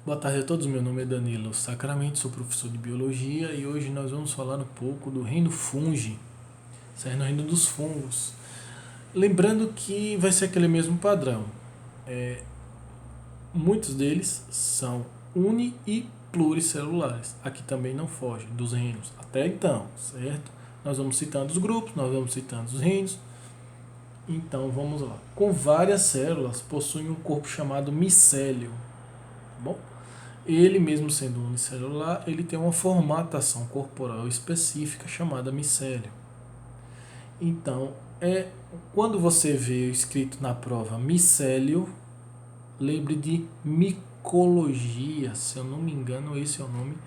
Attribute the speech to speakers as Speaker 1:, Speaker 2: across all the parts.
Speaker 1: Boa tarde a todos, meu nome é Danilo Sacramento, sou professor de Biologia e hoje nós vamos falar um pouco do reino fungi, certo? No reino dos fungos. Lembrando que vai ser aquele mesmo padrão. Muitos deles são uni e pluricelulares. Aqui também não foge dos reinos. Até então, certo? Nós vamos citando os grupos, nós vamos citando os reinos. Então vamos lá. Com várias células, possuem um corpo chamado micélio. Tá bom? Ele, mesmo sendo unicelular, ele tem uma formatação corporal específica chamada micélio. Então, quando você vê escrito na prova micélio, lembre de micologia. Se eu não me engano, esse é o nome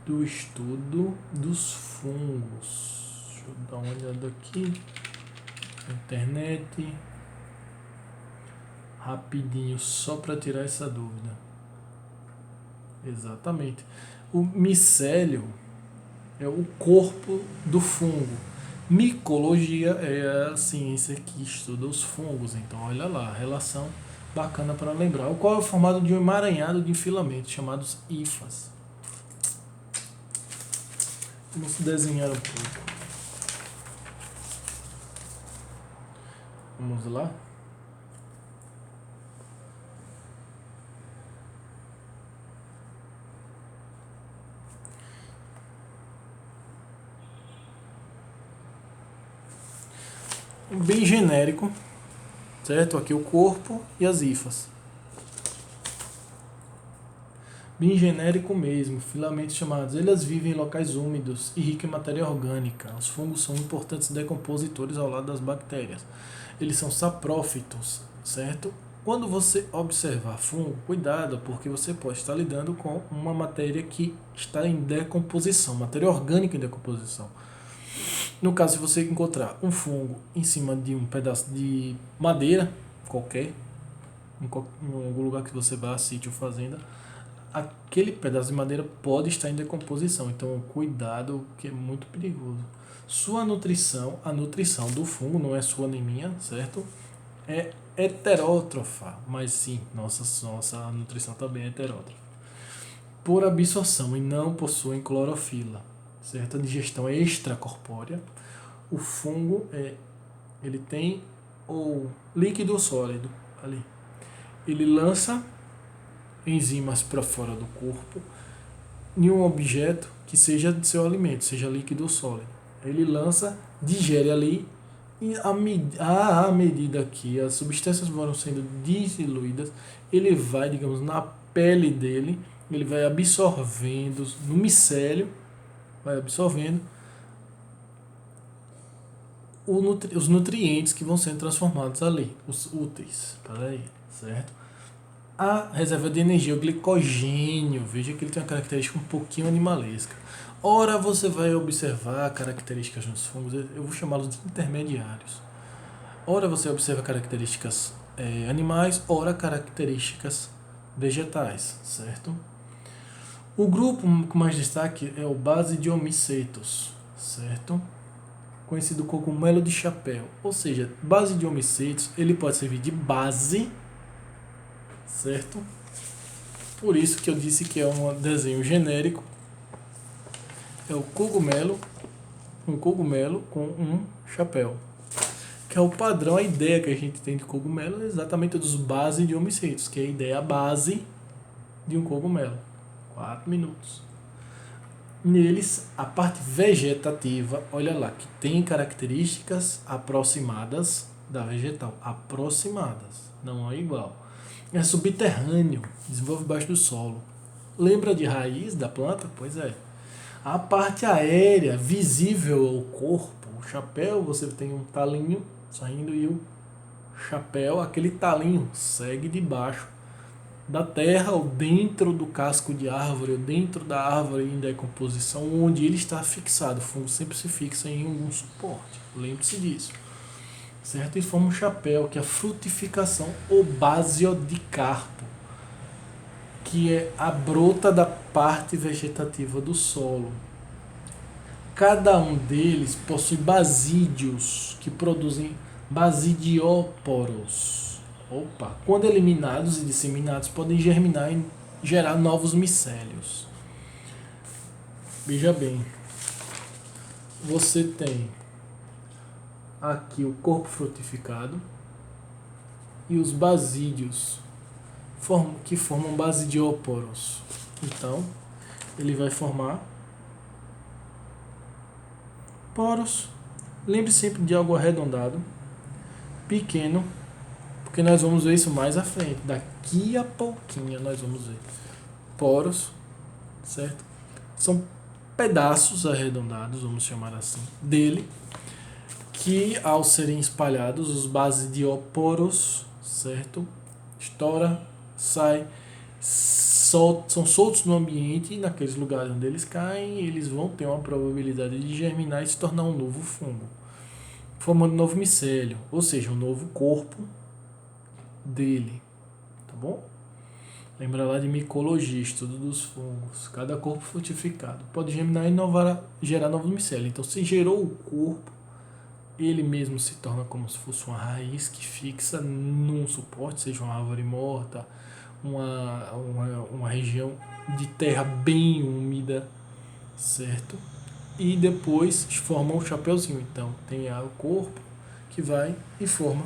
Speaker 1: do estudo dos fungos. Deixa eu dar uma olhada aqui na internet. Rapidinho, só para tirar essa dúvida. Exatamente. O micélio é o corpo do fungo. Micologia é a ciência que estuda os fungos. Então, olha lá, a relação bacana para lembrar. O qual é o formado de um emaranhado de filamentos chamados hifas. Vamos desenhar um pouco. Vamos lá. Bem genérico, certo? Aqui o corpo e as hifas. Bem genérico mesmo, filamentos chamados. Elas vivem em locais úmidos e ricos em matéria orgânica. Os fungos são importantes decompositores ao lado das bactérias. Eles são saprófitos, certo? Quando você observar fungo, cuidado, porque você pode estar lidando com uma matéria que está em decomposição, matéria orgânica em decomposição. No caso, se você encontrar um fungo em cima de um pedaço de madeira, qualquer, em algum lugar que você vá, sítio ou fazenda, aquele pedaço de madeira pode estar em decomposição. Então, cuidado, que é muito perigoso. Sua nutrição, a nutrição do fungo, não é sua nem minha, certo? É heterótrofa, mas sim, nossa nutrição também é heterótrofa. Por absorção e não possuem clorofila. Certo? A digestão é extracorpórea. O fungo ele tem o líquido ou sólido ali. Ele lança enzimas para fora do corpo em um objeto que seja de seu alimento, seja líquido ou sólido. Ele lança, digere ali e à medida que as substâncias vão sendo diluídas, ele vai, digamos, na pele dele, ele vai absorvendo no micélio, vai absorvendo os nutrientes que vão sendo transformados ali, os úteis para ele, certo? A reserva de energia, o glicogênio, veja que ele tem uma característica um pouquinho animalesca. Ora você vai observar características nos fungos, eu vou chamá-los de intermediários. Ora você observa características animais, ora características vegetais, certo? O grupo com mais destaque é o Basidiomycetos, certo? Conhecido como cogumelo de chapéu. Ou seja, Basidiomycetos, ele pode servir de base, certo? Por isso que eu disse que é um desenho genérico. É o cogumelo, um cogumelo com um chapéu. Que é o padrão, a ideia que a gente tem de cogumelo é exatamente dos Basidiomycetos, que é a ideia base de um cogumelo. 4 minutos. Neles, a parte vegetativa, olha lá, que tem características aproximadas da vegetal. Aproximadas, não é igual. É subterrâneo, desenvolve embaixo do solo. Lembra de raiz da planta? Pois é. A parte aérea, visível ao corpo, o chapéu, você tem um talinho saindo e o chapéu, aquele talinho, segue debaixo da terra ou dentro do casco de árvore ou dentro da árvore em decomposição, onde ele está fixado. O fungo sempre se fixa em algum suporte, lembre-se disso, certo? E forma um chapéu, que é a frutificação ou basiocarpo, que é a brota da parte vegetativa do solo. Cada um deles possui basídeos que produzem basidióporos. Quando eliminados e disseminados, podem germinar em gerar novos micélios. Veja bem, você tem aqui o corpo frutificado e os basídeos que formam basidióporos. Então, ele vai formar poros. Lembre sempre de algo arredondado, pequeno, porque nós vamos ver isso mais à frente. Daqui a pouquinho nós vamos ver. Poros, certo? São pedaços arredondados, vamos chamar assim, dele, que ao serem espalhados, os basidióporos, certo? Estoura, sai, são soltos no ambiente e naqueles lugares onde eles caem, eles vão ter uma probabilidade de germinar e se tornar um novo fungo, formando um novo micélio, ou seja, um novo corpo dele, tá bom? Lembra lá de micologia, estudo dos fungos. Cada corpo frutificado pode germinar e gerar novos micélios. Então, se gerou o corpo, ele mesmo se torna como se fosse uma raiz que fixa num suporte, seja uma árvore morta, uma região de terra bem úmida, certo? E depois forma um chapeuzinho. Então, tem o corpo que vai e forma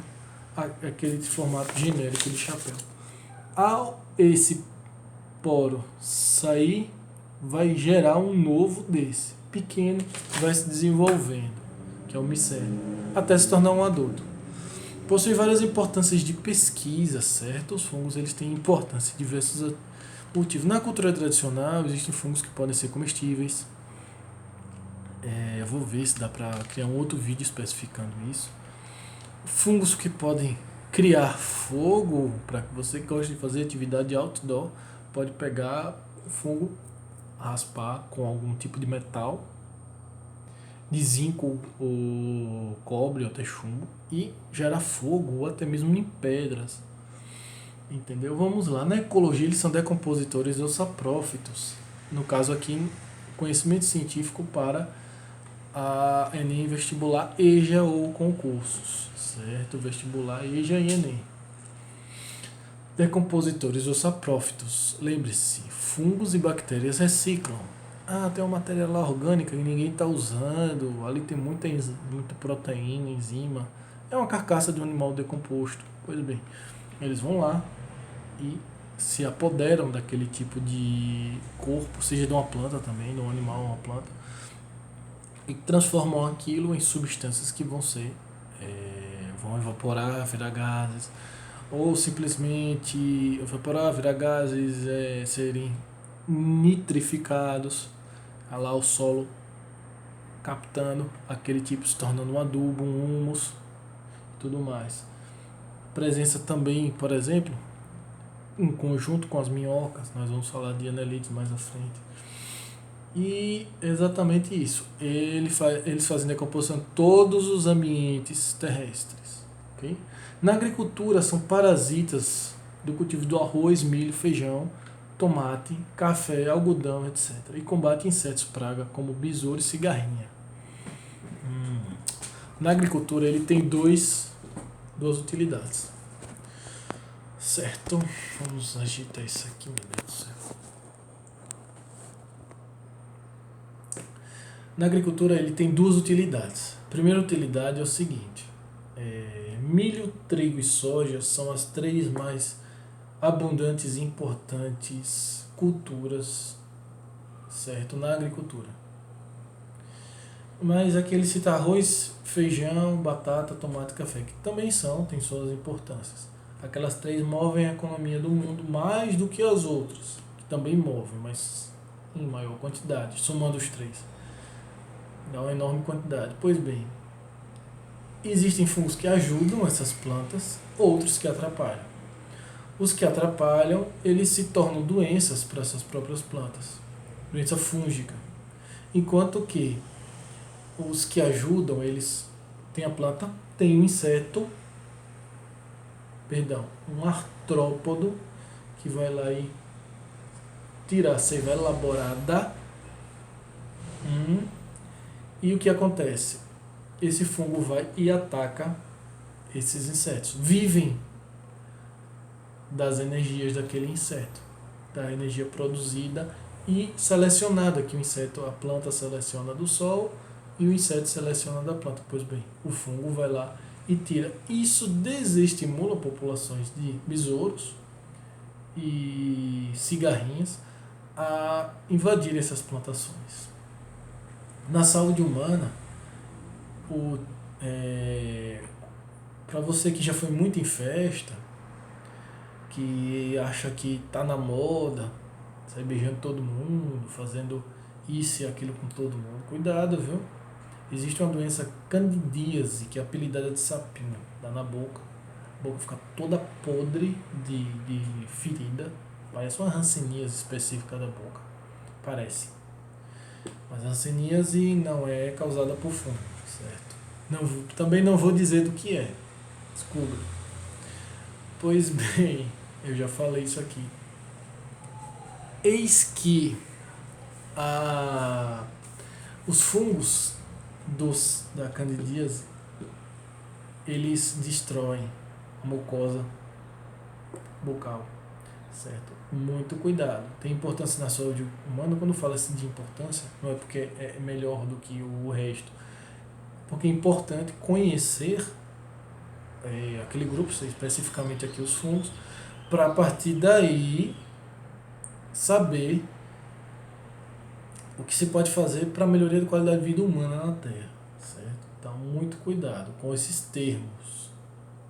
Speaker 1: aquele formato genérico de chapéu. Ao esse poro sair, vai gerar um novo desse, pequeno, vai se desenvolvendo, que é o micélio, até se tornar um adulto. Possui várias importâncias de pesquisa, certo? Os fungos eles têm importância em diversos motivos. Na cultura tradicional, existem fungos que podem ser comestíveis. Eu vou ver se dá para criar um outro vídeo especificando isso. Fungos que podem criar fogo, para que você que gosta de fazer atividade outdoor, pode pegar o fungo, raspar com algum tipo de metal, de zinco ou cobre ou até chumbo, e gerar fogo ou até mesmo em pedras. Entendeu? Vamos lá. Na ecologia eles são decompositores ou saprófitos. No caso aqui, conhecimento científico para a Enem, vestibular, EJA ou concursos, certo? Vestibular, EJA e Enem. Decompositores ou saprófitos. Lembre-se, fungos e bactérias reciclam. Tem uma matéria lá orgânica que ninguém está usando, ali tem muita proteína, enzima. É uma carcaça de um animal decomposto. Pois bem, eles vão lá e se apoderam daquele tipo de corpo, seja de uma planta também, de um animal ou uma planta, e transformam aquilo em substâncias que vão vão evaporar, virar gases, ou simplesmente evaporar, virar gases, serem nitrificados, lá o solo captando aquele tipo, se tornando um adubo, um humus e tudo mais. Presença também, por exemplo, em conjunto com as minhocas, nós vamos falar de anelites mais à frente. E exatamente isso, eles fazem decomposição em todos os ambientes terrestres. Okay? Na agricultura são parasitas do cultivo do arroz, milho, feijão, tomate, café, algodão, etc. E combate insetos praga como besouro e cigarrinha. Na agricultura ele tem duas utilidades. Certo? Vamos agitar isso aqui, meu Deus do céu. Na agricultura ele tem duas utilidades. A primeira utilidade é o seguinte: milho, trigo e soja são as três mais abundantes e importantes culturas, certo, na agricultura. Mas aqui ele cita arroz, feijão, batata, tomate e café, que também têm suas importâncias. Aquelas três movem a economia do mundo mais do que as outras, que também movem, mas em maior quantidade, somando os três. Dá uma enorme quantidade. Pois bem, existem fungos que ajudam essas plantas, outros que atrapalham. Os que atrapalham, eles se tornam doenças para essas próprias plantas, doença fúngica. Enquanto que os que ajudam, eles têm a planta, tem um inseto, um artrópodo, que vai lá e tirar a seiva elaborada. E o que acontece? Esse fungo vai e ataca esses insetos. Vivem das energias daquele inseto. da energia produzida e selecionada, que o inseto, a planta seleciona do sol e o inseto seleciona da planta. Pois bem, o fungo vai lá e tira. Isso desestimula populações de besouros e cigarrinhas a invadir essas plantações. Na saúde humana, para você que já foi muito em festa, que acha que tá na moda, sai beijando todo mundo, fazendo isso e aquilo com todo mundo, cuidado, viu? Existe uma doença candidíase, que é apelidada de sapinho, dá na boca, a boca fica toda podre de ferida, parece uma hanseníase específica da boca, parece. Mas a hanseníase não é causada por fungo, certo? Também não vou dizer do que é, descubra. Pois bem, eu já falei isso aqui. Eis que os fungos da candidíase, eles destroem a mucosa bucal, certo? Muito cuidado. Tem importância na saúde humana. Quando fala assim de importância, não é porque é melhor do que o resto, porque é importante conhecer aquele grupo, especificamente aqui os fungos, para a partir daí saber o que se pode fazer para a melhoria da qualidade de vida humana na Terra, certo? Então, muito cuidado com esses termos.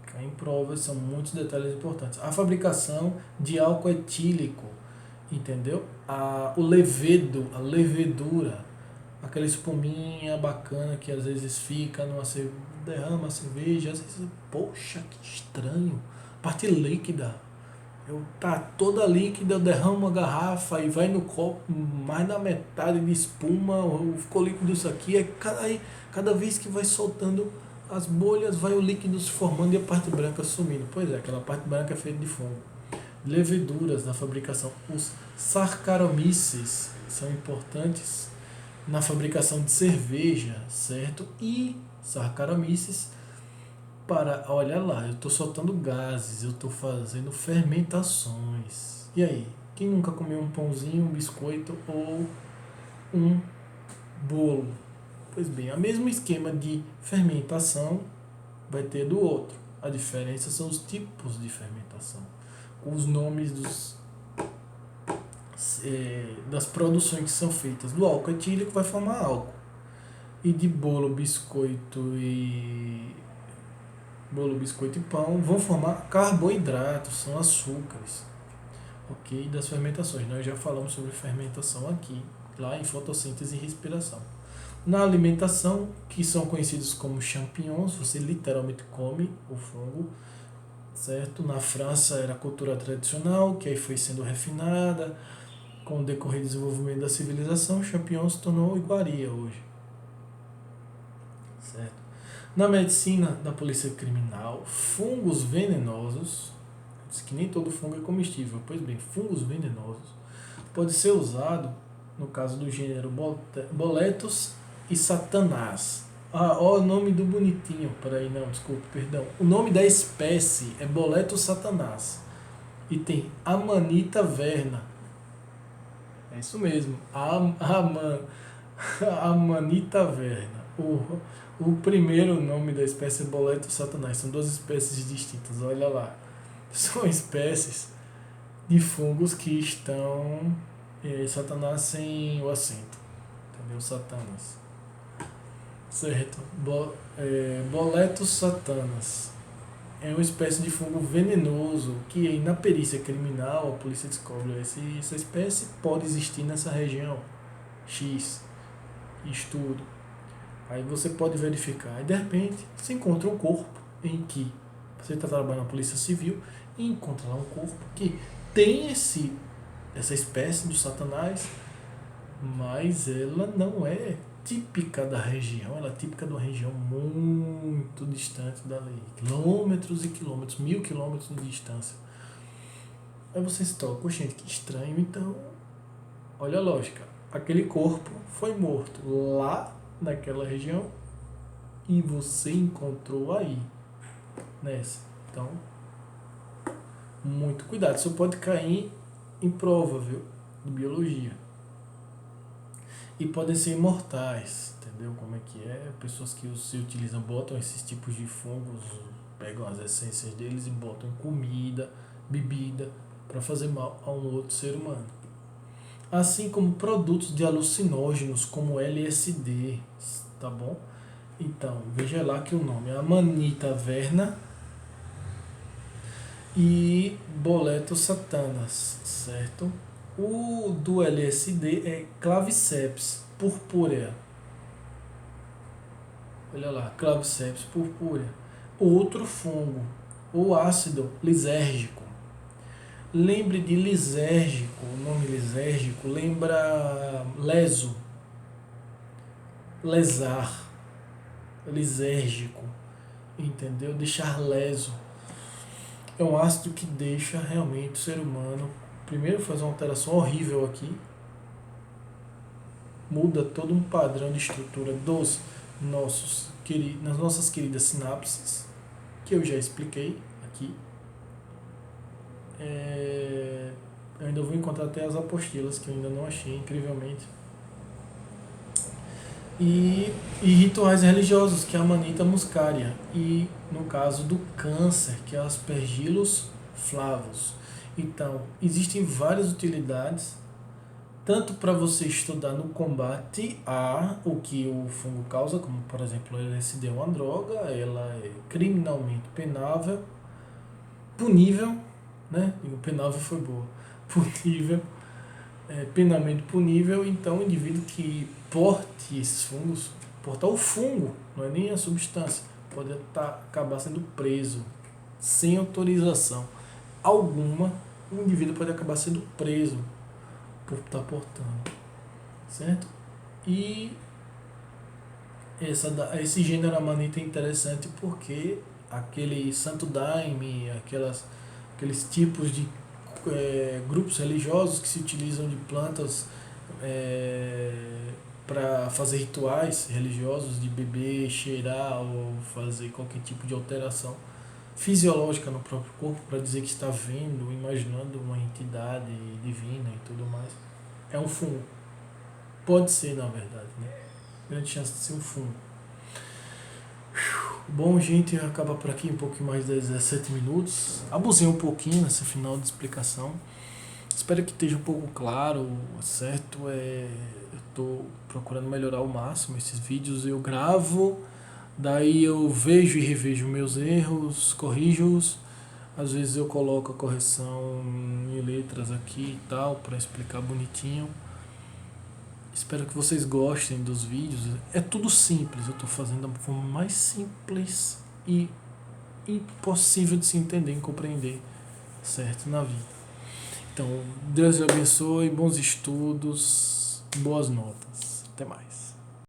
Speaker 1: Caem em provas, são muitos detalhes importantes. A fabricação de álcool etílico, entendeu? O levedo, a levedura, aquela espuminha bacana que às vezes fica derrama a cerveja, às vezes, poxa, que estranho, parte líquida. Tá toda líquida, eu derramo uma garrafa e vai no copo, mais da metade de espuma, ficou líquido isso aqui, cada vez que vai soltando as bolhas, vai o líquido se formando e a parte branca sumindo. Pois é, aquela parte branca é feita de fungo. Leveduras na fabricação. Os Saccharomyces são importantes na fabricação de cerveja, certo? E Saccharomyces olha lá, eu estou soltando gases, eu estou fazendo fermentações. E aí, quem nunca comeu um pãozinho, um biscoito ou um bolo? Pois bem, o mesmo esquema de fermentação vai ter do outro. A diferença são os tipos de fermentação, com os nomes das produções que são feitas. Do álcool etílico vai formar álcool. E de bolo, biscoito e pão vão formar carboidratos, são açúcares, ok? Das fermentações. Nós já falamos sobre fermentação aqui, lá em fotossíntese e respiração. Na alimentação, que são conhecidos como champignons, você literalmente come o fungo, certo? Na França era a cultura tradicional, que aí foi sendo refinada. Com o decorrer do desenvolvimento da civilização, o champignon se tornou iguaria hoje, certo? Na medicina da polícia criminal, fungos venenosos, diz que nem todo fungo é comestível, pois bem, fungos venenosos pode ser usado no caso do gênero Boletus e Satanás. Ó, o nome do bonitinho, peraí, não, desculpa, perdão. O nome da espécie é Boletus satanás e tem Amanita verna. É isso mesmo, Amanita verna. O primeiro nome da espécie é Boletus satanás. São duas espécies distintas, olha lá. São espécies de fungos que estão Satanás sem o acento, entendeu? Satanas, certo? Boletus satanas é uma espécie de fungo venenoso que aí na perícia criminal a polícia descobre essa espécie pode existir nessa região X, estudo. Aí você pode verificar e de repente você encontra um corpo em que você está trabalhando na polícia civil e encontra lá um corpo que tem essa espécie do satanás, mas ela não é típica da região, ela é típica de uma região muito distante dali, quilômetros e quilômetros, 1000 quilômetros de distância. Aí você se toca, gente, que estranho. Então, olha a lógica, aquele corpo foi morto lá naquela região e você encontrou aí, nessa. Então, muito cuidado, isso pode cair em prova, viu? De biologia. E podem ser imortais, entendeu? Como é que é? Pessoas que se utilizam, botam esses tipos de fungos, pegam as essências deles e botam em comida, bebida, para fazer mal a um outro ser humano. Assim como produtos de alucinógenos, como LSD, tá bom? Então, veja lá que o nome é Amanita verna e Boleto satanas, certo? O do LSD é Claviceps purpurea. Olha lá, Claviceps purpurea. Outro fungo, o ácido lisérgico. Lembre de lisérgico, o nome lisérgico lembra leso, lesar, lisérgico, entendeu? Deixar leso. É um ácido que deixa realmente o ser humano, primeiro faz uma alteração horrível aqui, muda todo um padrão de estrutura dos nas nossas queridas sinapses, que eu já expliquei aqui. Eu ainda vou encontrar até as apostilas, que eu ainda não achei, incrivelmente. E rituais religiosos, que é a Amanita muscaria. E no caso do câncer, que é o Aspergillus flavus. Então, existem várias utilidades, tanto para você estudar no combate a o que o fungo causa, como por exemplo a LSD é uma droga, ela é criminalmente punível, né? Digo, penável foi boa, punível, penalmente punível. Então o indivíduo que porte esses fungos, portar o fungo, não é nem a substância, pode acabar sendo preso sem autorização alguma. O indivíduo pode acabar sendo preso por estar portando, certo? E esse gênero Amanita é interessante porque aquele santo daime, aqueles tipos de grupos religiosos que se utilizam de plantas para fazer rituais religiosos, de beber, cheirar ou fazer qualquer tipo de alteração fisiológica no próprio corpo para dizer que está vendo, imaginando uma entidade divina e tudo mais. É um fungo. Pode ser, na verdade, né? Grande chance de ser um fungo. Bom, gente, acaba por aqui um pouquinho mais de 17 minutos. Abusei um pouquinho nesse final de explicação. Espero que esteja um pouco claro, certo? Eu estou procurando melhorar ao máximo esses vídeos. Eu gravo, daí eu vejo e revejo meus erros, corrijo-os. Às vezes eu coloco a correção em letras aqui e tal, para explicar bonitinho. Espero que vocês gostem dos vídeos. É tudo simples, eu estou fazendo da forma mais simples e impossível de se entender e compreender, certo? Na vida. Então, Deus lhe abençoe, bons estudos, boas notas. Até mais.